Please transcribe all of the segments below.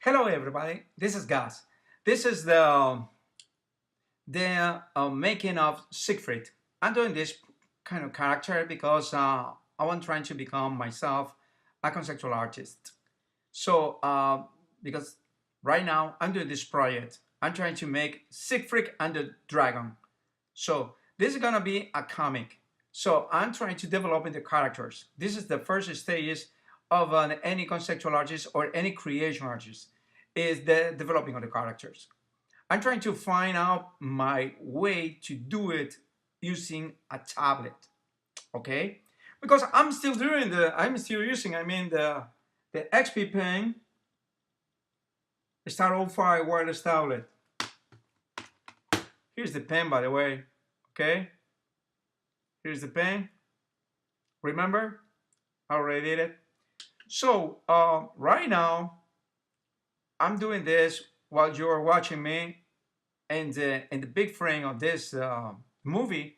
Hello, everybody. This is Gus. This is the making of Siegfried. I'm doing this kind of character because I want trying to become myself a conceptual artist. So because right now I'm doing this project, I'm trying to make Siegfried and the Dragon. So this is gonna be a comic. So I'm trying to develop in the characters. This is the first stages of any conceptual artist or any creation artist is the developing of the characters. I'm trying to find out my way to do it using a tablet. Okay, because I'm still using the XP Pen Star 05 wireless tablet. Here's the pen, by the way. Okay, here's the pen. Remember, I already did it. So right now I'm doing this while you're watching me, and in the big frame of this movie,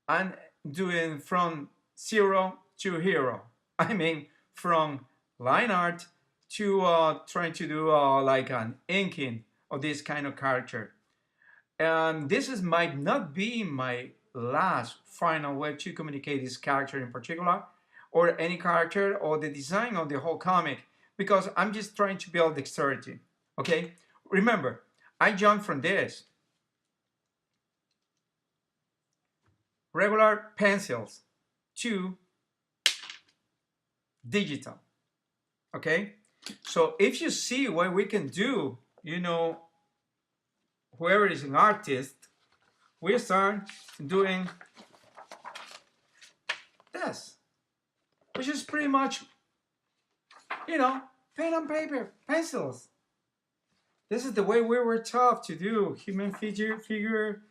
I'm doing from zero to hero. I mean, from line art to trying to do like an inking of this kind of character. And might not be my last final way to communicate this character in particular, or any character, or the design of the whole comic, because I'm just trying to build dexterity. Okay, remember, I jumped from this regular pencils to digital. Okay, so if you see what we can do, whoever is an artist, we start doing this, which is pretty much, pen and paper, pencils. This is the way we were taught to do human figure,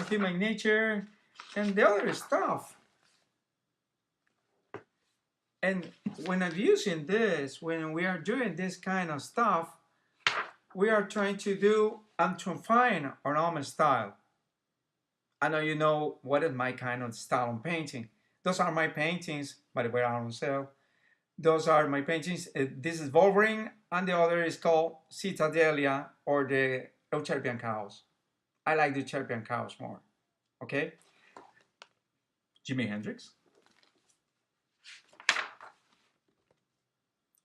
human nature, and the other stuff. And when I'm using this, when we are doing this kind of stuff, we are trying to do and to find our own style. I know you know what is my kind of style on painting. Those are my paintings, by the way, I don't sell. Those are my paintings. This is Wolverine, and the other is called Citadelia, or the Euterpian cows. I like the Euterpian cows more. Okay? Jimi Hendrix.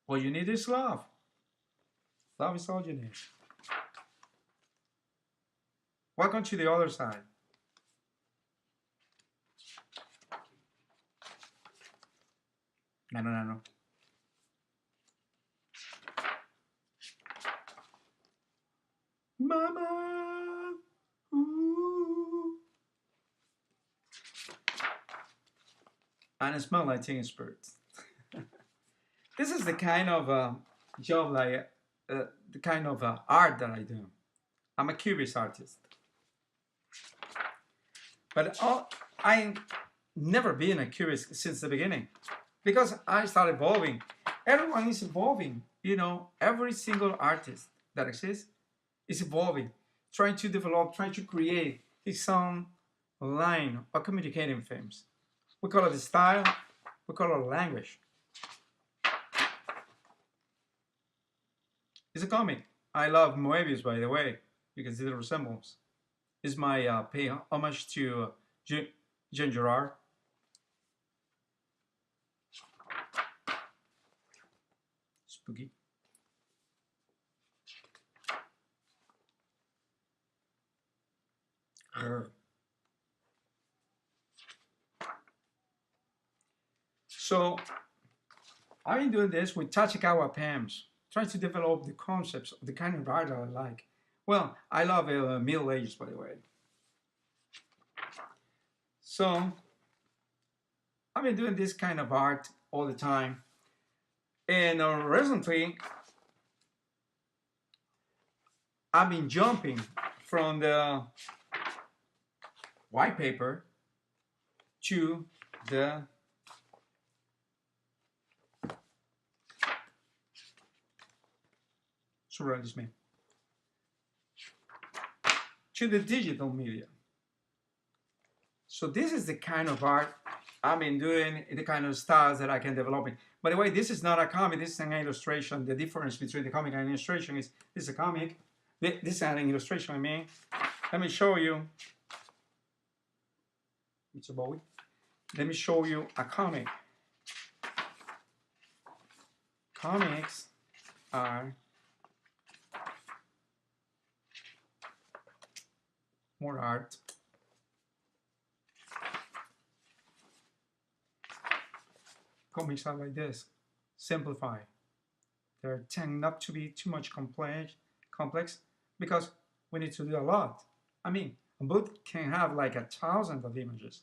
All you need is love. Love is all you need. Welcome to the other side. No. Mama. Ooh. And I smell like teen spirit. This is the kind of job, like the kind of art that I do. I'm a cubist artist. But I never been a cubist since the beginning, because I started evolving. Everyone is evolving. Every single artist that exists is evolving, trying to develop, trying to create his own line of communicating films. We call it the style, we call it language. It's a comic. I love Moebius, by the way. You can see the resemblance. It's my pay homage to Jean Gerard. Spooky. So I've been doing this with Tachikawa pens, trying to develop the concepts of the kind of art that I like. Well, I love Middle Ages, by the way. So I've been doing this kind of art all the time. And recently, I've been jumping from the white paper to the surrealism, to the digital media. So this is the kind of art I've been doing the kind of styles that I can develop it. By the way, this is not a comic, this is an illustration. The difference between the comic and illustration is this is a comic. This is an illustration, I mean. Let me show you. It's a Bowie. Let me show you a comic. Comics are more art. Comics are like this, simplify. They tend not to be too much complex because we need to do a lot. I mean, a book can have like 1,000 of images.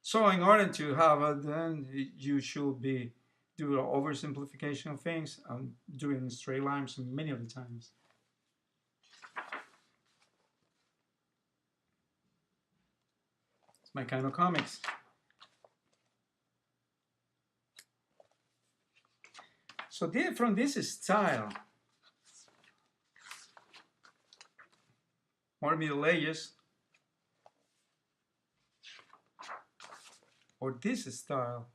So in order to have it, then you should be doing oversimplification of things and doing straight lines many of the times. It's my kind of comics. So from this style, more Middle Ages, or this style,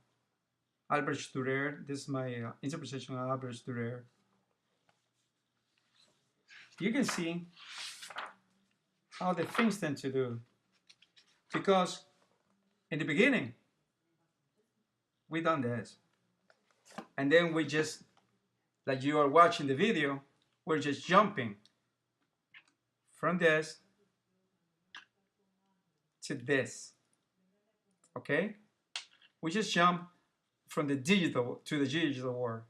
Albert Dürer, this is my interpretation of Albert Dürer. You can see how the things tend to do, because in the beginning, we done this, and then we just, like you are watching the video, we're just jumping from this to this, okay? We just jump from the digital to the digital world.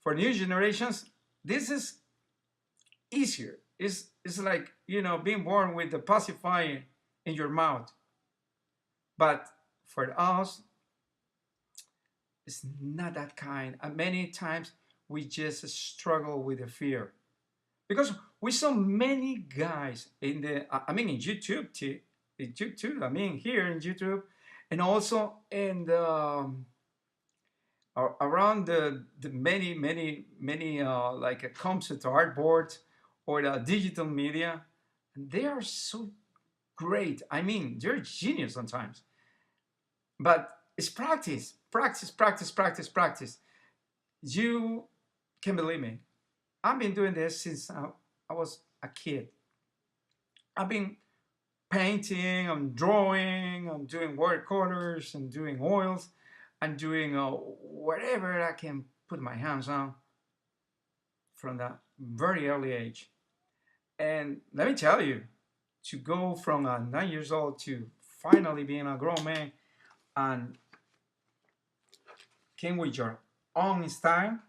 For new generations, this is easier. It's like, you know, being born with the pacifier in your mouth. But for us, it's not that kind. And many times we just struggle with the fear. Because we saw many guys in the, in YouTube too, I mean here in YouTube, and also in the, around the many like a concept artboard or the digital media, and they are so great. I mean, they're genius sometimes. But it's practice. You can believe me. I've been doing this since I was a kid. I've been painting, I'm drawing, I'm doing watercolors, and doing oils, and doing whatever I can put my hands on from that very early age. And let me tell you, to go from 9 years old to finally being a grown man and came with your own style,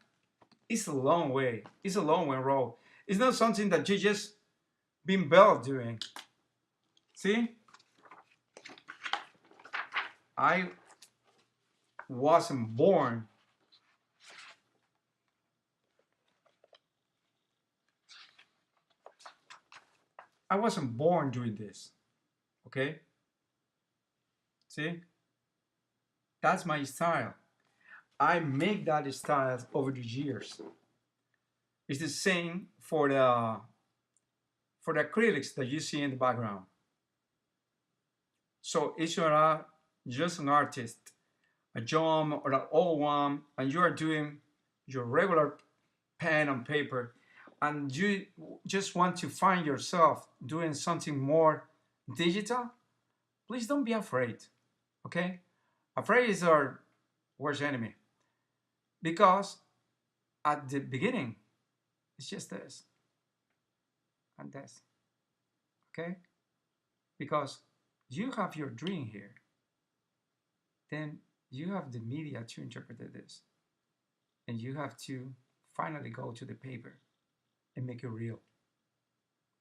it's a long way. It's a long way road. It's not something that you just been built doing. See? I wasn't born doing this. Okay? See? That's my style. I make that style over the years. It's the same for the acrylics that you see in the background. So if you are just an artist, a young or an old one, and you are doing your regular pen and paper, and you just want to find yourself doing something more digital, please don't be afraid, okay? Afraid is our worst enemy. Because at the beginning, it's just this and this, okay? Because you have your dream here, then you have the media to interpret this, and you have to finally go to the paper and make it real,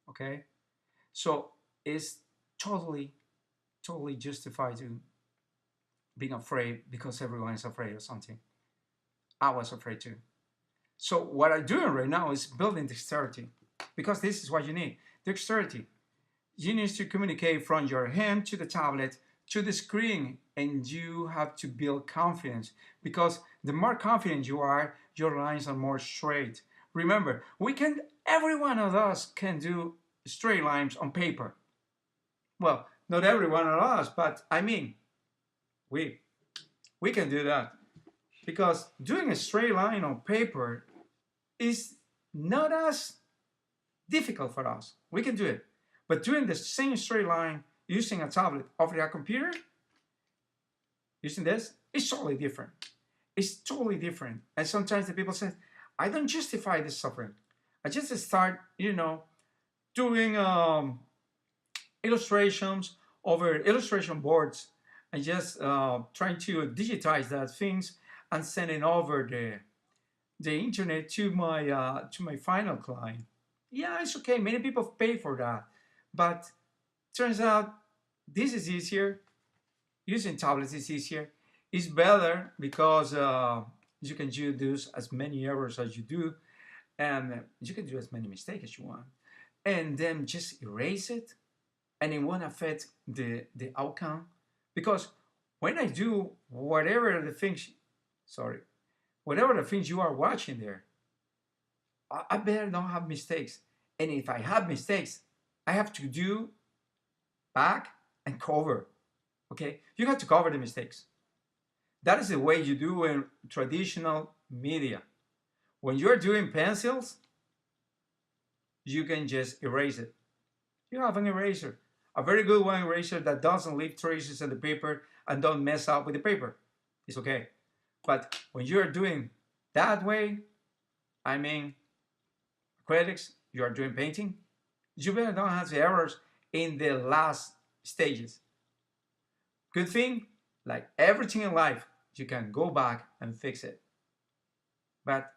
okay? So it's totally justified to being afraid because everyone is afraid of something. I was afraid too. So what I'm doing right now is building dexterity, because this is what you need, dexterity. You need to communicate from your hand to the tablet to the screen, and you have to build confidence, because the more confident you are, your lines are more straight. Remember, every one of us can do straight lines on paper. Well, not every one of us, but I mean, we. we can do that. Because doing a straight line on paper is not as difficult for us. We can do it. But doing the same straight line using a tablet over a computer, using this, it's totally different. It's totally different. And sometimes the people say, I don't justify this suffering. I just start, doing illustrations over illustration boards and just trying to digitize that things and sending over the internet to my final client. Yeah, it's okay. Many people pay for that, but turns out this is easier. Using tablets is easier. It's better because you can do as many errors as you do, and you can do as many mistakes as you want, and then just erase it, and it won't affect the outcome. Because when I do whatever the things you are watching there, I better don't have mistakes. And if I have mistakes, I have to do back and cover. Okay, you have to cover the mistakes. That is the way you do in traditional media. When you're doing pencils, you can just erase it. You have an eraser, a very good one eraser that doesn't leave traces on the paper and don't mess up with the paper. It's okay. But when you're doing that way, I mean, acrylics, you are doing painting, you better don't have the errors in the last stages. Good thing, like everything in life, you can go back and fix it. But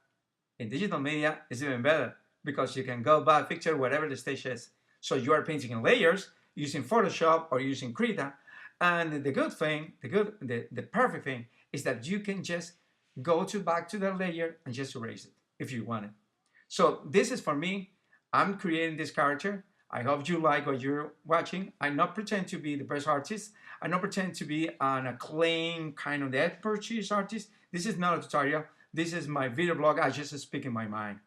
in digital media, it's even better because you can go back, fix it, whatever the stage is. So you are painting in layers using Photoshop or using Krita. And the good thing, the perfect thing is that you can just go back to the layer and just erase it if you want it. So this is for me. I'm creating this character. I hope you like what you're watching. I not pretend to be the best artist. I not pretend to be an acclaimed kind of expertise artist. This is not a tutorial. This is my video blog. I just speak in my mind.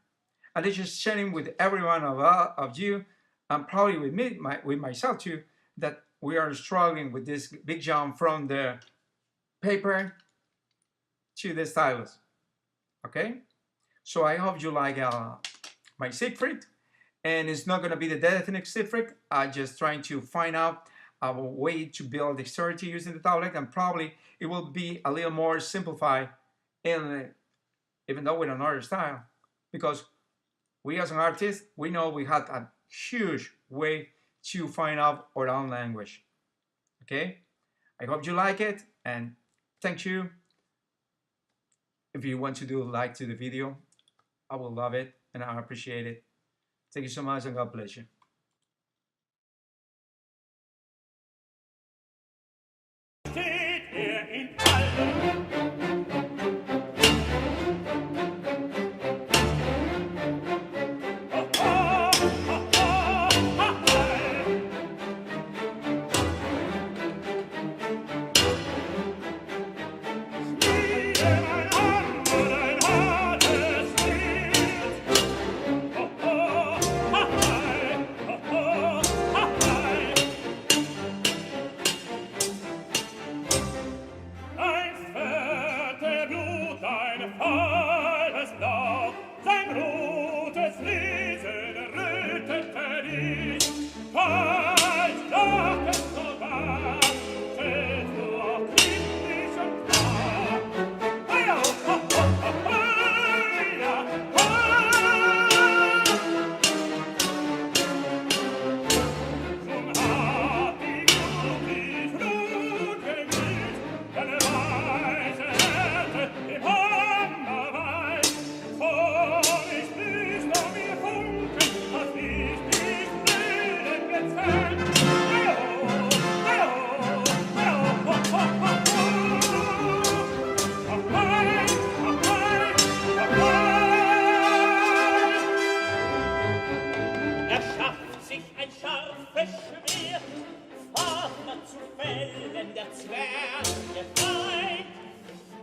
And I'm just sharing with every one of you, and probably with me, with myself too, that we are struggling with this big jump from the paper to the stylus. Okay? So I hope you like my Siegfried. And it's not going to be the definite Siegfried. I'm just trying to find out a way to build dexterity using the tablet, and probably it will be a little more simplified, and even though with another style, because we as an artist, we know we had a huge way to find out our own language. Okay? I hope you like it, and thank you. If you want to do a like to the video, I will love it and I appreciate it. Thank you so much, and God bless you.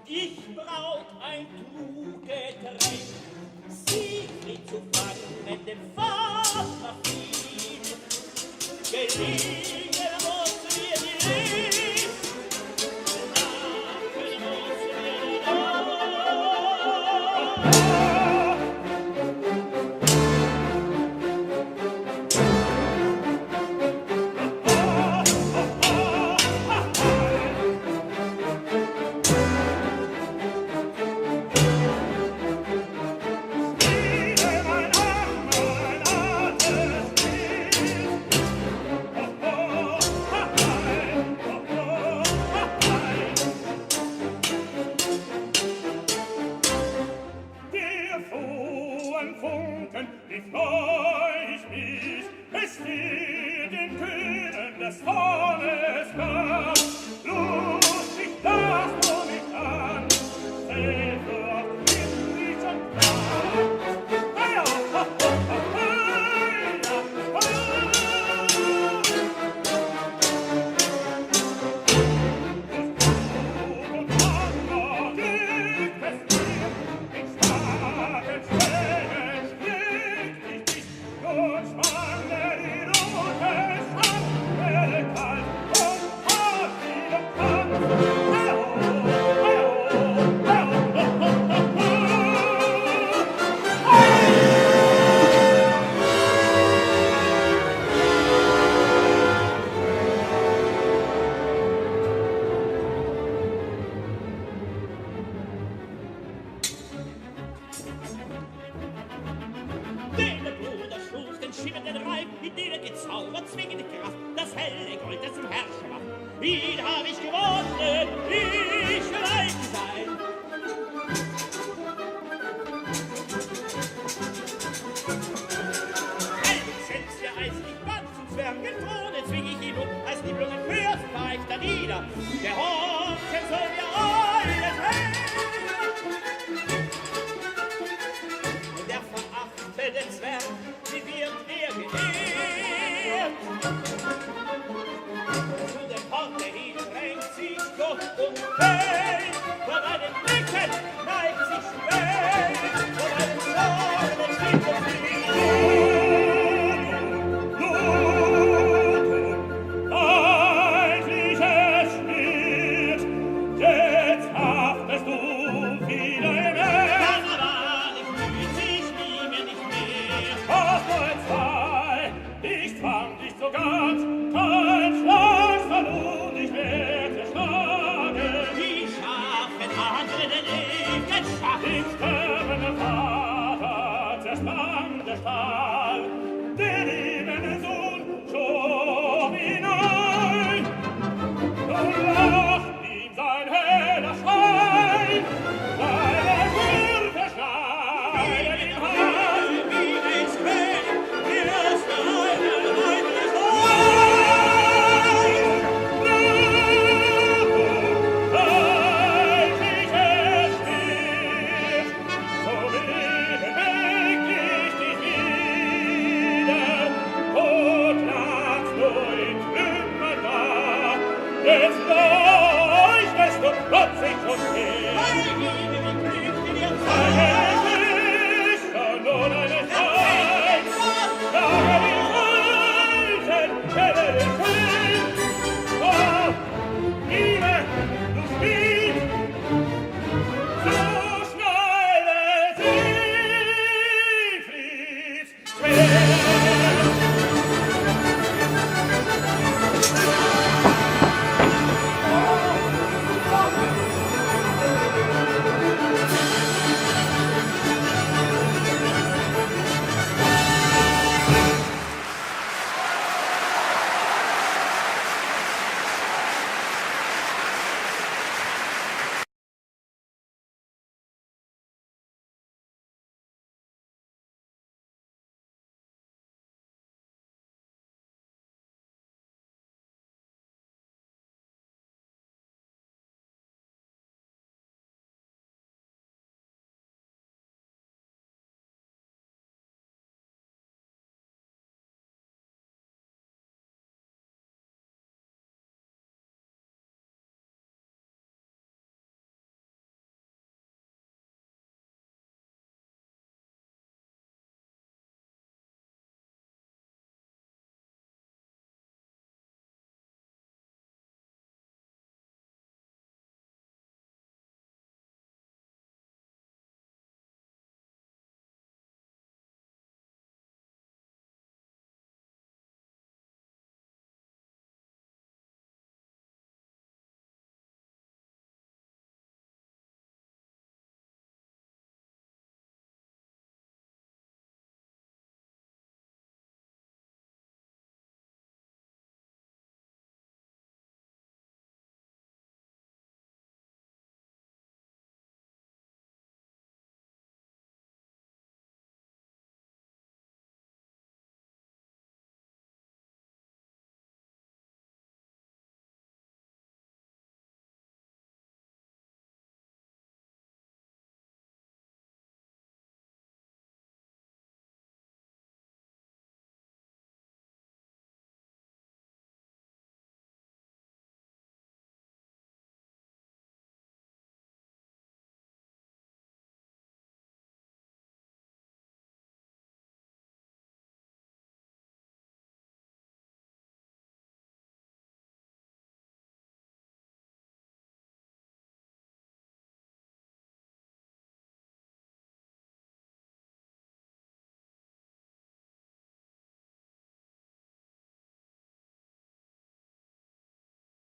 Ich braut ein Tugendreich, Siegfried zu fangen, den Vater fiel. Gelingen muss mir die Licht, Gott und Welt.